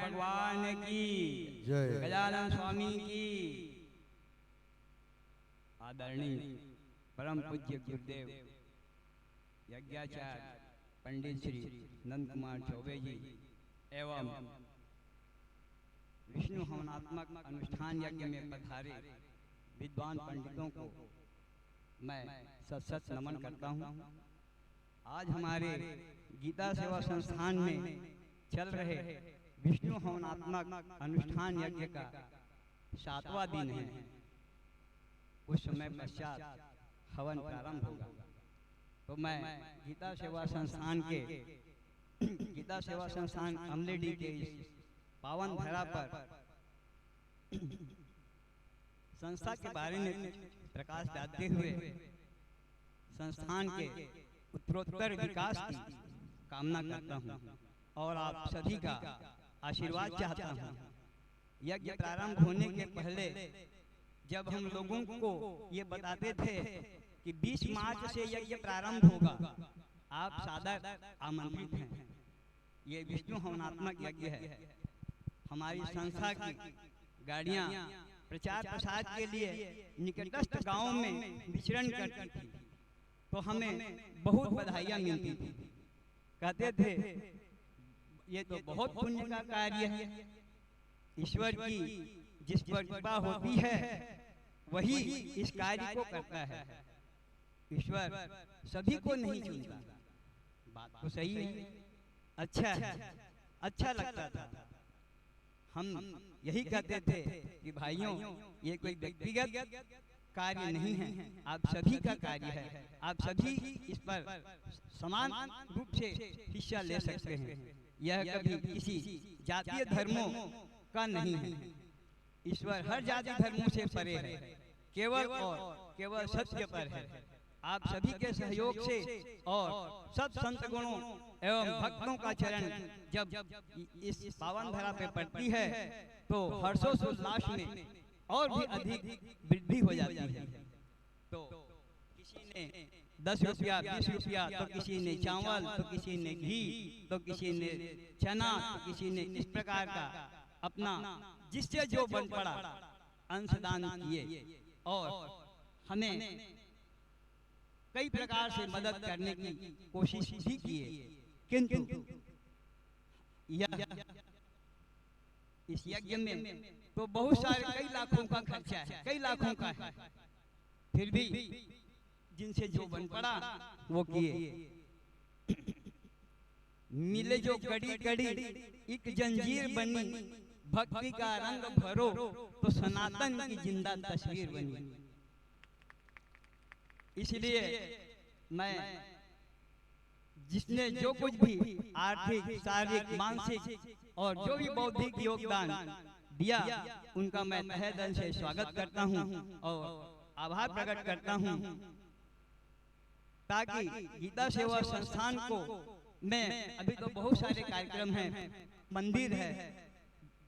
भगवान की जय। गजानन स्वामी की। आदरणीय परम पूज्य गुरुदेव यज्ञाचार्य पंडित श्री नंद कुमार चौबे जी एवं विष्णु हवनात्मक अनुष्ठान यज्ञ में पधारे विद्वान पंडितों को मैं सत नमन करता हूँ। आज हमारे गीता सेवा संस्थान में चल रहे विष्णु हवनात्मक अनुष्ठान यज्ञ का 7वां दिन है। उस समय पश्चात हवन प्रारंभ होगा। तो मैं गीता सेवा संस्थान अमलेडी के इस पावन धरा पर संस्था के बारे में प्रकाश डालते हुए संस्थान के उत्तरोत्तर विकास की कामना करता हूँ और आप सभी का आशीर्वाद चाहता हूँ। यज्ञ प्रारंभ होने के पहले जब हम लोगों को ये बताते थे कि 20 मार्च से यज्ञ प्रारंभ होगा, आप सादर आमंत्रित हैं। ये विष्णु हवनात्मक यज्ञ है। हमारी संस्था की गाड़ियाँ प्रचार प्रसार के लिए निकटस्थ गांवों में विचरण करती थी, तो हमें बहुत बधाइयाँ मिलती थी। कहते थे ये तो बहुत पुण्य का कार्य है, ईश्वर की जिस पर कृपा होती है वही इस कार्य को करता है। ईश्वर सभी को नहीं चुनता। बात तो सही है, अच्छा लगता था। हम यही कहते थे कि भाइयों ये कोई व्यक्तिगत कार्य नहीं है, आप सभी का कार्य है। आप सभी इस पर समान रूप से हिस्सा ले सकते हैं। यह कभी किसी जातीय धर्मों का नहीं है। ईश्वर हर जाति धर्मों से परे है, केवल सत्य पर है। आप सभी के सहयोग से और सब संत गुणों एवं भक्तों का चरण जब इस पावन धरा पे पड़ती है तो हर्षोल्लास में और भी अधिक वृद्धि हो जाती है। तो किसी ने 10 रुपया 20 रुपया, तो किसी ने चावल, तो किसी ने घी, तो किसी ने चना, तो किसी ने इस प्रकार का अपना जिससे जो बन पड़ा अंशदान किए और हमें कई प्रकार से मदद करने की कोशिश भी किए। किंतु इस यज्ञ में तो बहुत सारे कई लाखों का खर्चा है, कई लाखों का है। फिर भी जिनसे जो बन पड़ा वो किए। मिले जो कड़ी कड़ी एक जंजीर बनी, भक्ति का रंग भरो तो सनातन की जिंदा तस्वीर बनी। इसलिए मैं जिसने जो कुछ भी आर्थिक, शारीरिक, मानसिक और जो भी बौद्धिक योगदान दिया उनका मैं तहे दिल से स्वागत करता हूं और आभार प्रकट करता हूं, ताकि गीता सेवा संस्थान को में अभी तो बहुत सारे कार्यक्रम हैं, मंदिर है,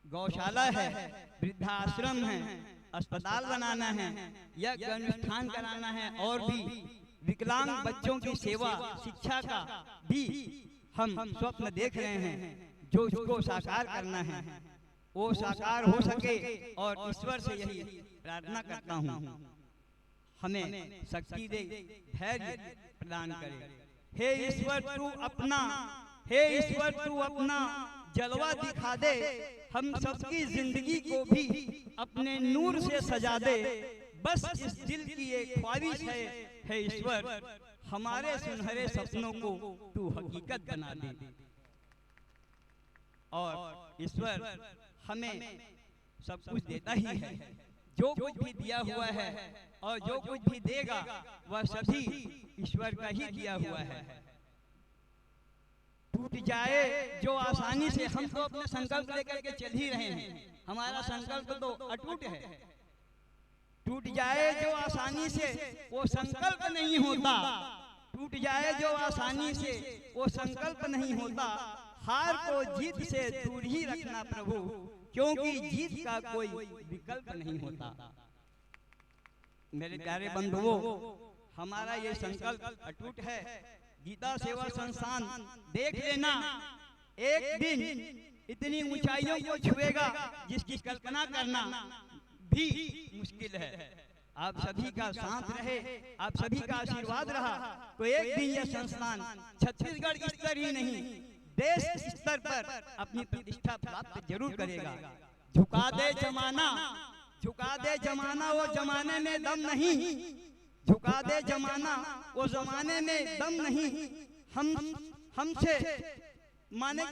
गौशाला है, वृद्धाश्रम है, अस्पताल बनाना है, यज्ञ अनुष्ठान कराना है और भी विकलांग बच्चों की सेवा शिक्षा का भी हम स्वप्न देख रहे हैं। जो उसको साकार करना है वो साकार हो सके और ईश्वर से यही प्रार्थना करता हूँ हमें शक्ति दे, धैर्य प्रदान करे। हे ईश्वर तू अपना जलवा दिखा दे, हम सबकी जिंदगी को भी अपने नूर से सजा दे। बस इस दिल की एक ख्वाहिश है, हे ईश्वर हमारे सुनहरे सपनों को तू हकीकत बना दे। और ईश्वर हमें सब कुछ देता ही है, जो कुछ भी दिया हुआ है और जो कुछ भी देगा वह सभी ईश्वर का ही दिया हुआ है। टूट जाए जो आसानी से, हम तो अपने संकल्प लेकर के चल ही रहे हैं, हमारा संकल्प तो अटूट है। टूट जाए जो आसानी से वो संकल्प नहीं होता, टूट जाए जो आसानी से वो संकल्प नहीं होता। हार को जीत से दूर ही रखना प्रभु, क्योंकि जीत का कोई विकल्प नहीं होता। मेरे प्यारे बंधुओं, हमारा ये संकल्प अटूट है। गीता सेवा संस्थान देख लेना, एक दिन इतनी ऊंचाइयों को छुएगा जिसकी कल्पना करना भी मुश्किल है। आप सभी का साथ रहे, आप सभी का आशीर्वाद रहा तो एक दिन यह संस्थान छत्तीसगढ़ स्तर ही नहीं देश स्तर पर अपनी प्रतिष्ठा प्राप्त जरूर करेगा। झुका दे जमाना, झुका दे जमाना, वो जमाने में दम नहीं, झुका दे जमाना, वो जमाने में दम नहीं। हमसे माने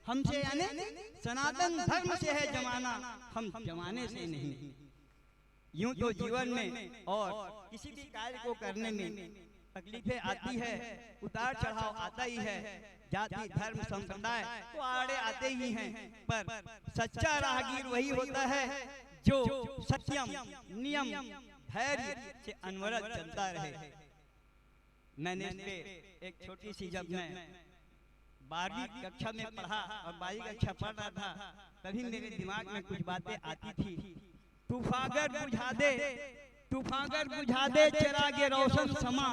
हमसे यानी सनातन धर्म से है जमाना, हम जमाने से नहीं। यूं तो जीवन में और किसी भी कार्य को करने में तकलीफें आती है, उतार चढ़ाव आता ही है, जाति धर्म संप्रदाय तो आड़े आते ही हैं, पर सच्चा राहगीर वही होता है जो सत्यम नियम धैर्य से अनवरत चलता रहे। मैंने इस पे एक छोटी सी, जब मैं 12वीं कक्षा में पढ़ा और 12वीं कक्षा पढ़ रहा था तभी मेरे दिमाग में कुछ बातें आती थी। तूफागर बुझा दे, तूफागर बुझा दे चिरागे रोशन समा,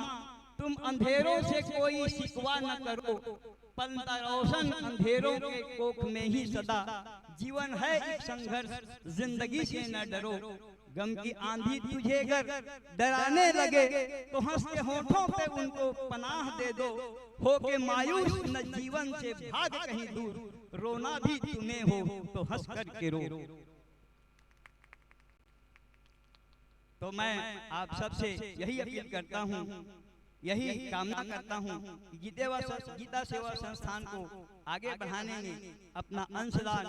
तुम अंधेरों से कोई शिकवा न करो, पलता रोशन अंधेरों के कोख में ही सदा, जीवन है एक संघर्ष जिंदगी से न डरो, गम की आंधी तुझे अगर डराने लगे तो हंस के होठों पे उनको पनाह दे दो, हो के मायूस न जीवन से भाग कहीं दूर, रोना भी तुम्हें हो तो हंस कर के रो। तो मैं आप सबसे यही अपील करता हूँ, यही कामना करता हूँ कि गीता सेवा संस्थान को आगे बढ़ाने में अपना अंशदान,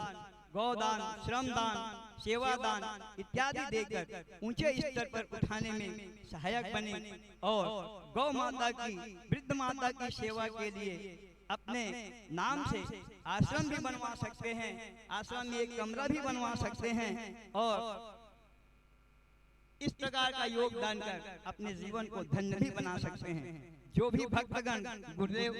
गौदान, श्रमदान, सेवादान इत्यादि देकर ऊंचे स्तर पर उठाने में सहायक बने और गौ माता की, वृद्ध माता की सेवा के लिए अपने नाम से आश्रम भी बनवा सकते हैं, आश्रम में एक कमरा भी बनवा सकते हैं और इस प्रकार का योगदान कर अपने जीवन को धन्य भी बना सकते हैं। जो भी भक्तगण, गुरुदेव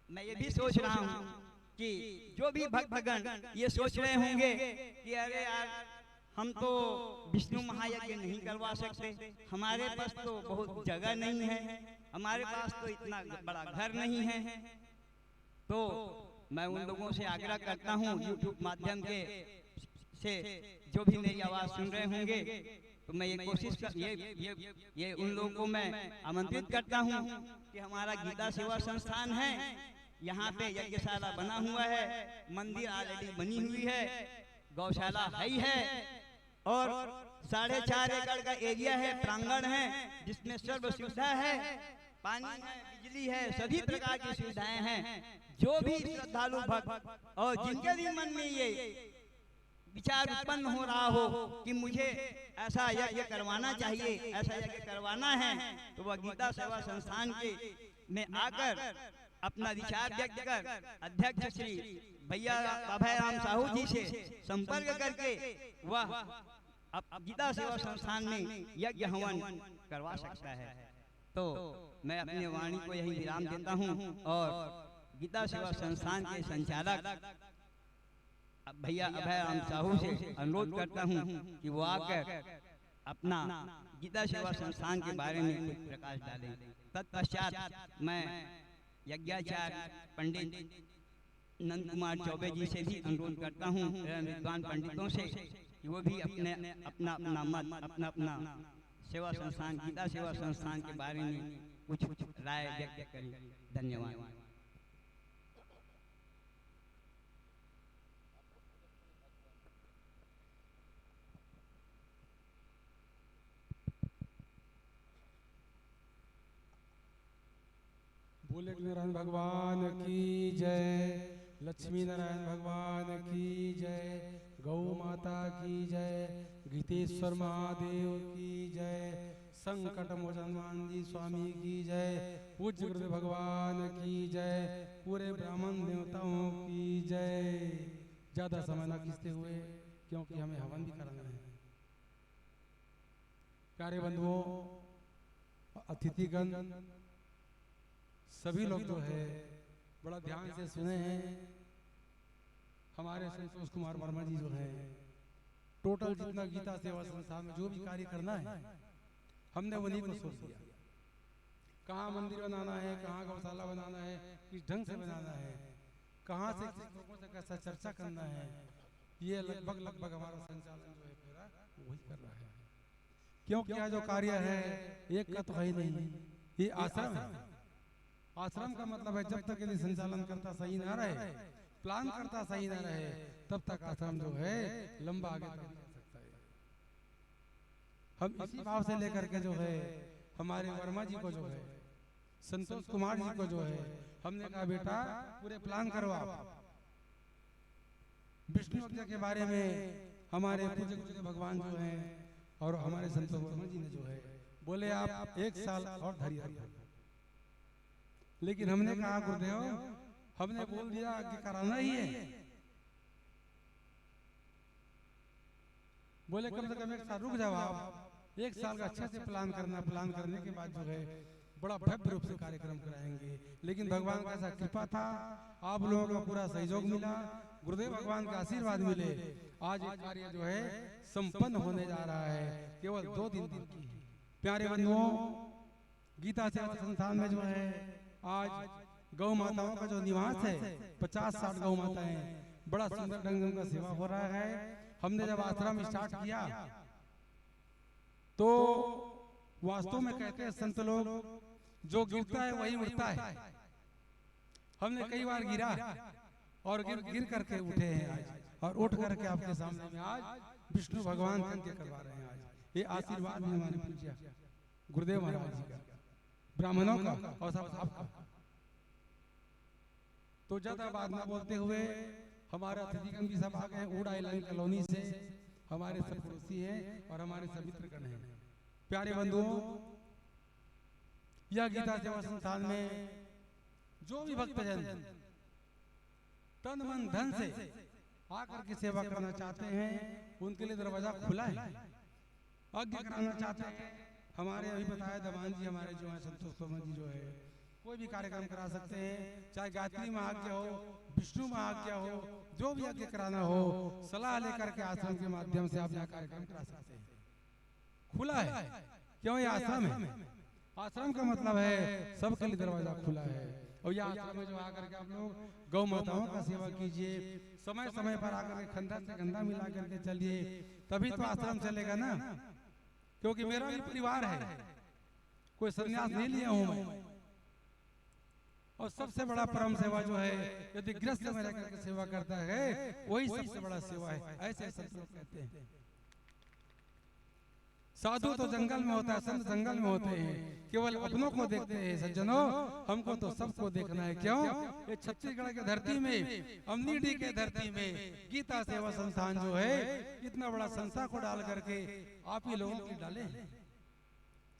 मैं ये भी सोच रहा हूँ कि जो भी भक्तगण ये सोच रहे होंगे कि अरे यार हम तो विष्णु महायज्ञ नहीं करवा सकते, हमारे पास तो बहुत जगह नहीं है, हमारे पास तो इतना बड़ा घर नहीं है, तो मैं उन लोगों से आग्रह करता हूँ YouTube माध्यम के से जो भी मेरी आवाज़ सुन रहे होंगे तो मैं ये कोशिश कर ये उन लोगों को मैं आमंत्रित करता हूँ कि हमारा गीता सेवा संस्थान है, यहाँ पे यज्ञशाला बना हुआ है, मंदिर ऑलरेडी बनी हुई है, गौशाला है ही है और 4.5 एकड़ का एरिया है, प्रांगण है जिसमें सर्व सुविधा है, पानी है, बिजली है, सभी प्रकार की सुविधाएं हैं। जो भी श्रद्धालु भक्त और जिनके भी मन में ये विचार उत्पन्न हो रहा हो कि मुझे ऐसा यज्ञ करवाना चाहिए, ऐसा यज्ञ करवाना है, तो वह गीता सेवा संस्थान के में आकर अपना विचार व्यक्त कर अध्यक्ष श्री भैया अभय राम साहू जी से संपर्क करके वह गीता सेवा संस्थान में यज्ञ हवन करवा सकता है। तो मैं अपनी वाणी को यही विराम देता हूँ और गीता सेवा संस्थान के संचालक भैया अभय राम साहू से अनुरोध करता हूँ कि वो आकर अपना गीता सेवा संस्थान के बारे में कुछ प्रकाश डालें। तत्पश्चात मैं यज्ञाचार्य पंडित नंद कुमार चौबे जी से भी अनुरोध करता हूँ, विद्वान पंडितों से, कि वो भी अपना मत, अपना सेवा संस्थान, गीता सेवा संस्थान के बारे में कुछ राय व्यक्त करें। धन्यवाद। बोले नारायण भगवान की जय, लक्ष्मी नारायण भगवान की जय, गौ माता की जय, गीतेश्वर महादेव की जय, संकट मोचन हनुमान जी स्वामी की जय, पूज्य गुरुदेव भगवान की जय, पूरे ब्राह्मण देवताओं की जय। ज्यादा समय न खींचते हुए क्योंकि हमें हवन भी करना है। प्यारे बंधुओं, अतिथिगण, सभी लोग जो है बड़ा ध्यान से सुने हैं। हमारे संतोष कुमार वर्मा जी जो है टोटल जितना गीता सेवा संस्थान में जो भी कार्य करना है हमने उन्हीं को सोच दिया। कहाँ मंदिर बनाना है, कहाँ गौशाला बनाना है, किस ढंग से बनाना है, कहाँ से किस लोगों से कैसा चर्चा करना है, ये लगभग हमारा संचालन जो है पूरा वही कर रहा है। क्योंकि यह जो कार्य है एक का तो है ही नहीं, ये आश्रम है। आश्रम का मतलब है जब तक यदि संचालन करता सही ना रहे, प्लान करता सही ना रहे, तब तक आश्रम जो है लंबा आगे तक नहीं जा सकता है। हम इसी भाव से लेकर के जो है हमारे वर्मा जी को जो है, संतोष कुमार जी को जो है, हमने कहा बेटा पूरे प्लान करो आप। विष्णु यज्ञ के बारे में हमारे पूज्य गुरुदेव भगवान जो हैं और हमारे संतोष वर्मा जी ने जो है बोले आप 1 साल और धैर्य। लेकिन हमने कहा गुरुदेव हमने बोल दिया कि कराना ही है। बोले कम से कम 1 साल रुक जाओ आप, 1 साल का अच्छे से प्लान करना, प्लान करने के बाद जो है बड़ा भव्य रूप से कार्यक्रम कराएंगे। लेकिन भगवान का ऐसा कृपा था, आप लोगों का पूरा सहयोग मिला, गुरुदेव भगवान का आशीर्वाद मिले, आज ये कार्य जो है संपन्न होने जा रहा है। केवल 2 दिन बाकी है। प्यारे बंधुओं, गीता सेवा संस्थान में जो है आज गौ माताओं का जो निवास है, 50-60 गौ माताएं, बड़ा सुंदर ढंग से उनका सेवा हो रहा है। हमने जब आश्रम स्टार्ट किया तो वास्तव में कहते हैं संत लोग, जो गिरता है वही उठता है। हमने कई बार गिरा और गिर करके उठे हैं आज, और उठ करके आपके सामने में आज विष्णु भगवान यज्ञ करवा रहे हैं। आज ये आशीर्वाद है हमारे पूज्य गुरुदेव महाराज जी का, ब्राह्मणों का और सब आपका। तो ज्यादा बात ना बोलते हुए हमारे अतिथिगण भी सब आ गए, ऊड आइलैंड कॉलोनी से हमारे सब पड़ोसी हैं और हमारे सब मित्रगण हैं। प्यारे बंधुओं, यह गीता सेवा संस्थान में जो भी भक्तजन तन मन धन से आकर के सेवा करना चाहते हैं, उनके लिए दरवाजा खुला है। आज्ञा कराना चाहते हैं, हमारे अभी बताया दमान जी हमारे जो है संतोष कुमार जी जो है कोई भी कार्यक्रम करा सकते हैं, चाहे गायत्री महायज्ञ हो, विष्णु महायज्ञ हो, जो भी यज्ञ कराना हो, सलाह लेकर के आश्रम के माध्यम से आप यहाँ कार्यक्रम करा सकते हैं। खुला है, क्यों? ये आश्रम है। आश्रम का मतलब है सबके लिए दरवाजा खुला है। और ये आश्रम में जो आकर के आप लोग गौ माताओं का सेवा कीजिए, समय समय पर आकर के खंडा से गंदा मिला करके चलिए, तभी तो आश्रम चलेगा ना। क्योंकि मेरा भी परिवार है, कोई संन्यास नहीं लिया हूं मैं। और सबसे बड़ा परम सेवा जो है, यदि गृहस्थ में रह करके सेवा करता है, वही सबसे बड़ा सेवा है, ऐसे संत लोग कहते हैं। साधु तो जंगल में होता है, संत जंगल में होते हैं, केवल अपनों को देखते हैं। सज्जनों, हमको तो सबको देखना है। क्यों? ये छत्तीसगढ़ के धरती में, अमनीडी के धरती में गीता सेवा संस्थान जो है इतना बड़ा संस्था को डाल करके आप ही लोगों के डाले हैं,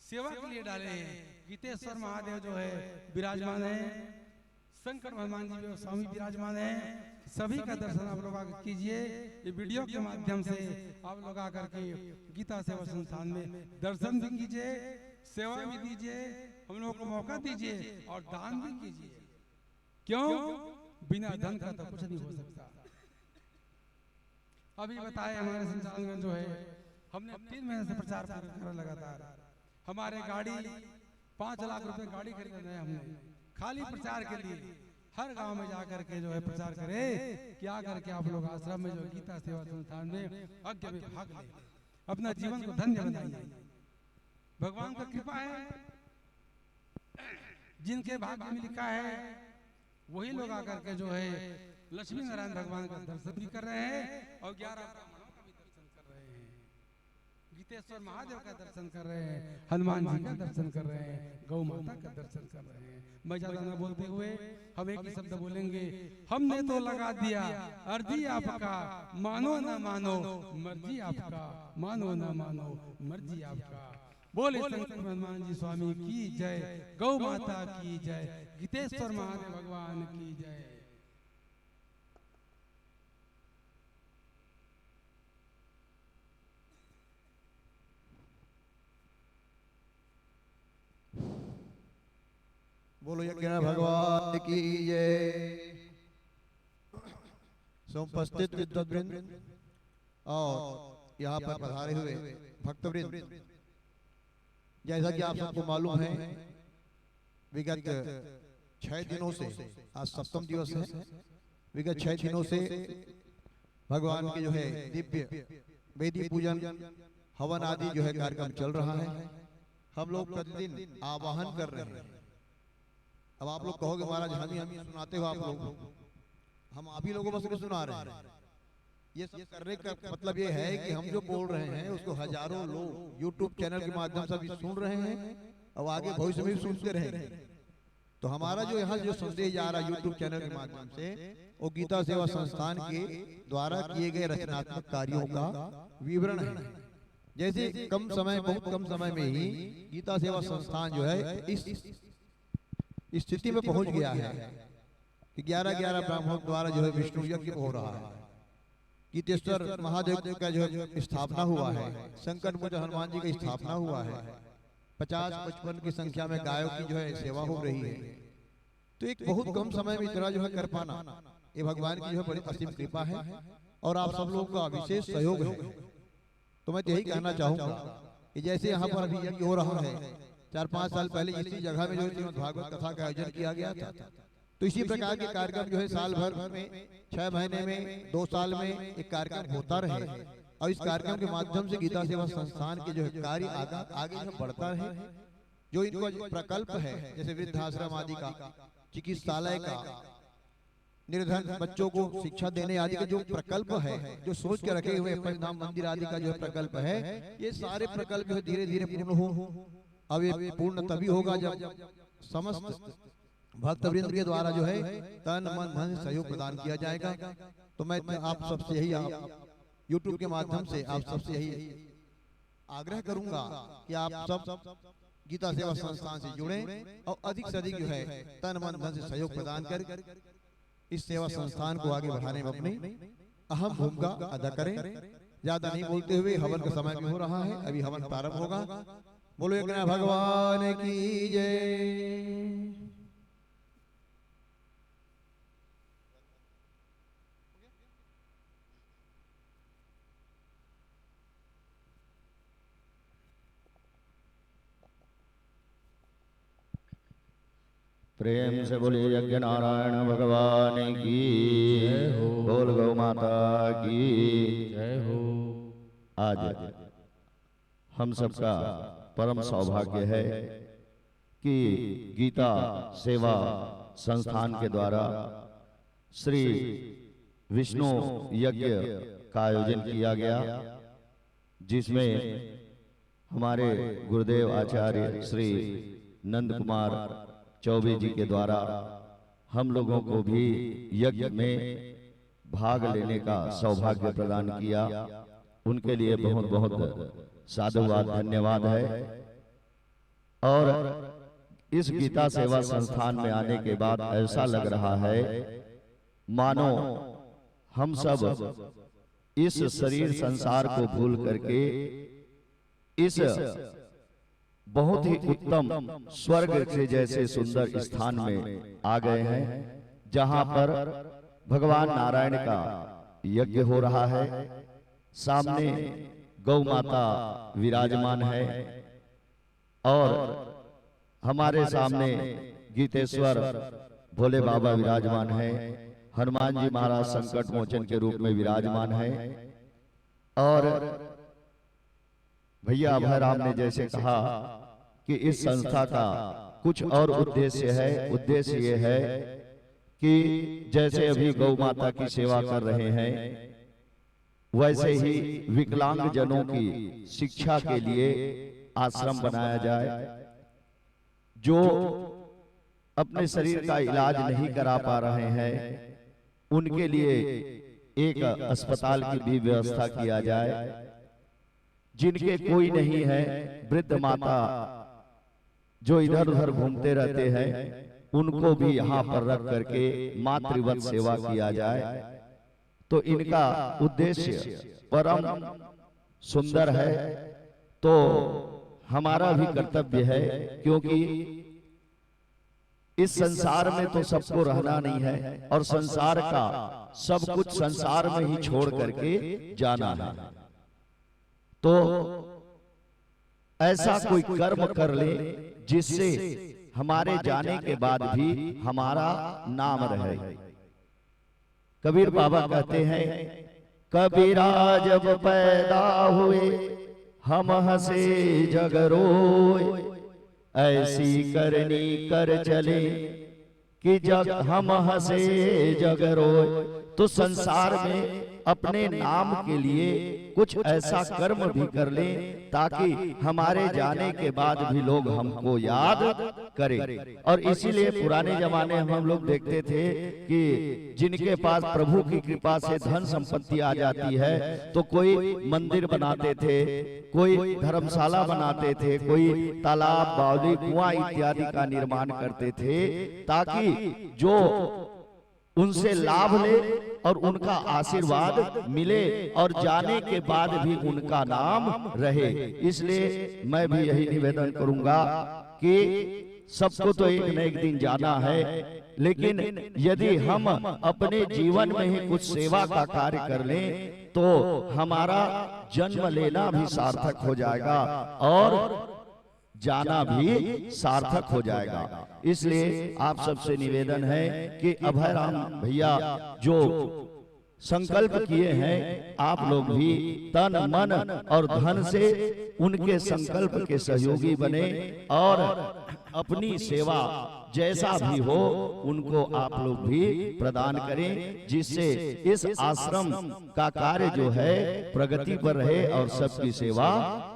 सेवा के लिए डाले हैं। गीतेश्वर महादेव जो है विराजमान है, शंकर भगवान जी स्वामी विराजमान है। सभी का दर्शन आप लोग आकर कीजिए। ये वीडियो के माध्यम से आप लोग आकर के गीता सेवा संस्थान में दर्शन भी कीजिए, सेवा भी दीजिए, हम लोगों को मौका दीजिए और दान भी कीजिए। क्यों? बिना धन का तो कुछ नहीं हो सकता। अभी बताए हमारे संचालन में जो है हमने 3 महीने से प्रचार कर रहे लगातार। हमारे गाड़ी 5 लाख रुपए गाड़ी खरीद रहे हैं हमने, खाली प्रचार के लिए। हर गांव में जाकर के जो है प्रचार करें कि आकर के आप लोग आश्रम में जो गीता सेवा संस्थान में यज्ञ में भाग लें, अपना जीवन को धन्य बनाइए। भगवान का कृपा है, जिनके भाग्य में लिखा है वही लोग आकर के जो है लक्ष्मी नारायण भगवान का दर्शन भी कर रहे हैं और 11 ब्राह्मणों का भी दर्शन कर रहे हैं, गीतेश्वर महादेव का दर्शन कर रहे हैं, हनुमान जी का दर्शन कर रहे हैं, गौ माता का दर्शन कर रहे हैं। मैं ज्यादा न बोलते हुए हम एक ही शब्द बोलेंगे, हमने तो लगा दिया अर्जी आपका, मानो न मानो मर्जी आपका, मानो न मानो मर्जी आपका। बोले शंकर हनुमान जी स्वामी की जय, गौ माता की जय, गीतेश्वर महादेव भगवान की जय। बोलो यज्ञ भगवान की जय। उपस्थित विद्वद्वृंद और यहाँ पर पधारे हुए भक्तवृंद, जैसा कि आप सबको मालूम है विगत 6 दिनों से आज 7वां दिवस है विगत 6 दिनों से भगवान के जो है दिव्य वेदी पूजन हवन आदि जो है कार्यक्रम चल रहा है। हम लोग प्रतिदिन आवाहन कर रहे हैं। अब आप लोग कहोगे महाराज हम ही सुनाते हो आप लोग, हम आप ही लोगों बस के सुना रहे हैं। ये सब करने का मतलब ये है कि हम जो बोल रहे हैं उसको हजारों लोग YouTube चैनल के माध्यम से भी सुन रहे हैं और आगे भविष्य में भी सुनते रहेंगे। तो हमारा जो यहाँ जो संदेश जा रहा है YouTube चैनल के माध्यम से, वो गीता सेवा संस्थान के द्वारा किए गए रचनात्मक कार्यों का विवरण है। जैसे कम समय, बहुत कम समय में ही गीता सेवा संस्थान जो है इस स्थिति में पहुंच गया है कि 11-11 ब्राह्मणों द्वारा जो है विष्णु यज्ञ हो रहा है। गीतेश्वर महादेव का जो है स्थापना हुआ है, संकट मोचन हनुमान जी का स्थापना हुआ है, 50-55 की संख्या में गायों की जो है सेवा हो रही है। तो एक बहुत कम समय में इतना जो है कर पाना, ये भगवान की जो है बड़ी असीम कृपा है और आप सब लोगों का विशेष सहयोग है। तो मैं यही कहना चाहूंगा कि जैसे यहाँ पर अभी यज्ञ हो रहा है, 4-5 साल पहले इसी जगह में जो है भागवत कथा का आयोजन किया गया था। तो इसी प्रकार के कार्यक्रम जो है साल भर में, 6 महीने में, 2 साल में एक कार्यक्रम होता रहे और इस कार्यक्रम के माध्यम से गीता सेवा संस्थान के जो है कार्य आगे जो बढ़ता रहे। जो इनको प्रकल्प है जैसे वृद्धाश्रम आदि का, चिकित्सालय का, निर्धन बच्चों को शिक्षा देने आदि का जो प्रकल्प है, जो सोच के रखे हुए पंचधाम मंदिर आदि का जो प्रकल्प है, ये सारे प्रकल्प जो है धीरे धीरे पूर्ण हो। अब ये पूर्ण तभी होगा जब समस्त भक्तवृंद के द्वारा जो है तन मन धन सहयोग प्रदान किया जाएगा। तो मैं आप सबसे यही YouTube के माध्यम से आप सबसे यही आग्रह करूंगा कि आप सब गीता सेवा संस्थान से जुड़ें और अधिक से अधिक जो है तन मन धन से सहयोग प्रदान कर इस सेवा संस्थान को आगे बढ़ाने में अपनी अहम भूमिका अदा करें। ज्यादा नहीं बोलते हुए हवन का समय भी हो रहा है, अभी हवन प्रारंभ होगा। बोलो एक भगवान की जय। प्रेम से बोलिए यज्ञ नारायण भगवान की जय हो, बोल गौ माता की जय हो। आज हम सबका परम सौभाग्य है कि गीता सेवा संस्थान के द्वारा श्री विष्णु यज्ञ का आयोजन किया गया, जिसमें हमारे गुरुदेव आचार्य श्री नंद कुमार चौबे जी के द्वारा हम लोगों को भी यज्ञ में भाग लेने का सौभाग्य प्रदान किया। उनके लिए बहुत बहुत साधुवाद, धन्यवाद है। और इस गीता सेवा संस्थान में आने के बाद ऐसा लग रहा है मानो हम सब इस शरीर संसार को भूल करके इस बहुत ही उत्तम स्वर्ग के जैसे सुंदर स्थान में आ गए हैं, जहां पर भगवान नारायण का यज्ञ हो रहा है। सामने गौ माता विराजमान है और हमारे सामने गीतेश्वर भोले बाबा विराजमान है। हनुमान जी महाराज संकट मोचन के रूप में विराजमान है। और भैया अभय राम ने जैसे कहा कि इस संस्था का कुछ और उद्देश्य है। उद्देश्य ये है कि जैसे अभी गौ माता की सेवा कर रहे हैं, वैसे ही विकलांग जनों की शिक्षा के लिए आश्रम बनाया जाए। जो अपने शरीर का इलाज नहीं करा पा रहे हैं, उनके लिए एक अस्पताल की भी व्यवस्था किया जाए। जिनके कोई नहीं है, वृद्ध माता जो इधर उधर घूमते रहते हैं, उनको भी यहाँ पर रख करके मातृवत सेवा किया जाए। तो इनका उद्देश्य परम सुंदर है। तो हमारा भी कर्तव्य है, क्योंकि इस संसार में तो सबको रहना नहीं है और संसार का सब कुछ संसार में ही छोड़ करके जाना है। तो ऐसा कोई कर्म कर ले जिससे हमारे जाने के बाद भी हमारा नाम रहे। कबीर बाबा कहते हैं, कबीरा जब पैदा हुए हम हंसे जग रोए, ऐसी करनी कर चले कि जग हम हंसे जग रोए। तो संसार में अपने नाम के लिए कुछ ऐसा कर्म भी कर लें ताकि हमारे जाने के बाद भी लोग हमको याद करें। और इसीलिए पुराने जमाने में हम लोग देखते थे कि जिनके पास प्रभु की कृपा से धन संपत्ति आ जाती है तो कोई मंदिर बनाते थे, कोई धर्मशाला बनाते थे, कोई तालाब, बावली, कुआं इत्यादि का निर्माण करते थे ताकि जो उनसे लाभ ले और उनका आशीर्वाद मिले और जाने के बाद भी उनका नाम रहे। इसलिए मैं भी यही निवेदन करूंगा कि सबको तो एक न एक दिन जाना है, लेकिन यदि हम अपने जीवन में ही कुछ सेवा का कार्य कर लें तो हमारा जन्म लेना भी सार्थक हो जाएगा और जाना भी सार्थक हो जाएगा। इसलिए आप सबसे निवेदन है कि अभय राम भैया जो संकल्प किए हैं, आप लोग भी तन मन और धन से उनके संकल्प के सहयोगी बने और अपनी सेवा जैसा भी हो उनको आप लोग भी प्रदान करें, जिससे इस आश्रम का कार्य जो है प्रगति पर रहे और सबकी सेवा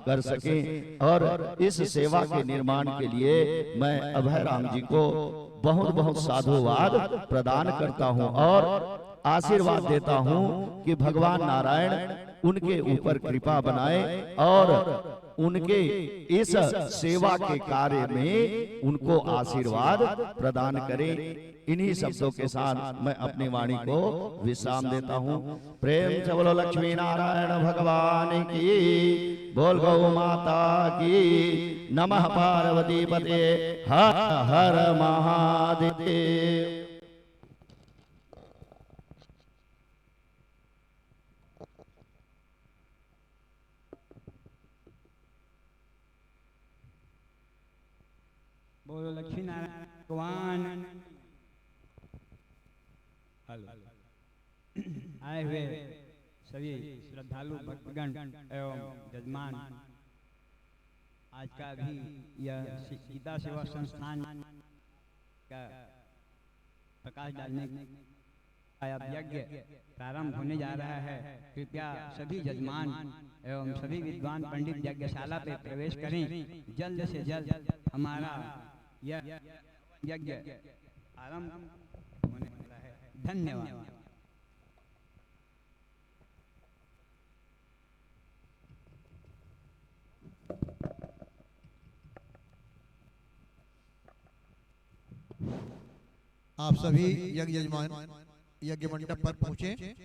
कर सकें। और इस सेवा के निर्माण के लिए मैं अभय राम जी को बहुत बहुत साधुवाद प्रदान करता हूं और आशीर्वाद देता हूं कि भगवान नारायण उनके ऊपर कृपा बनाए और उनके इस सेवा के कार्य में उनको आशीर्वाद प्रदान करें। इन्हीं शब्दों के साथ मैं अपनी वाणी को विश्राम देता हूं। प्रेम से बोलो लक्ष्मी नारायण भगवान की, बोल गौ माता की, नमः पार्वती पते, हर हर महादेव। बोलो लक्ष्मी नारायण भगवान। हेलो आए हुए सभी श्रद्धालु भक्तगण एवं जजमान, आज का भी यह गीता सेवा संस्थान का प्रकाश डालने का यज्ञ प्रारंभ होने जा रहा है। कृपया सभी जजमान एवं सभी विद्वान पंडित यज्ञशाला पे प्रवेश करें। जल्द से जल्द हमारा यह यज्ञ आरंभ होने वाला है। धन्यवाद। आप सभी यज्ञ यजमान यज्ञ मंडप पर पहुंचे।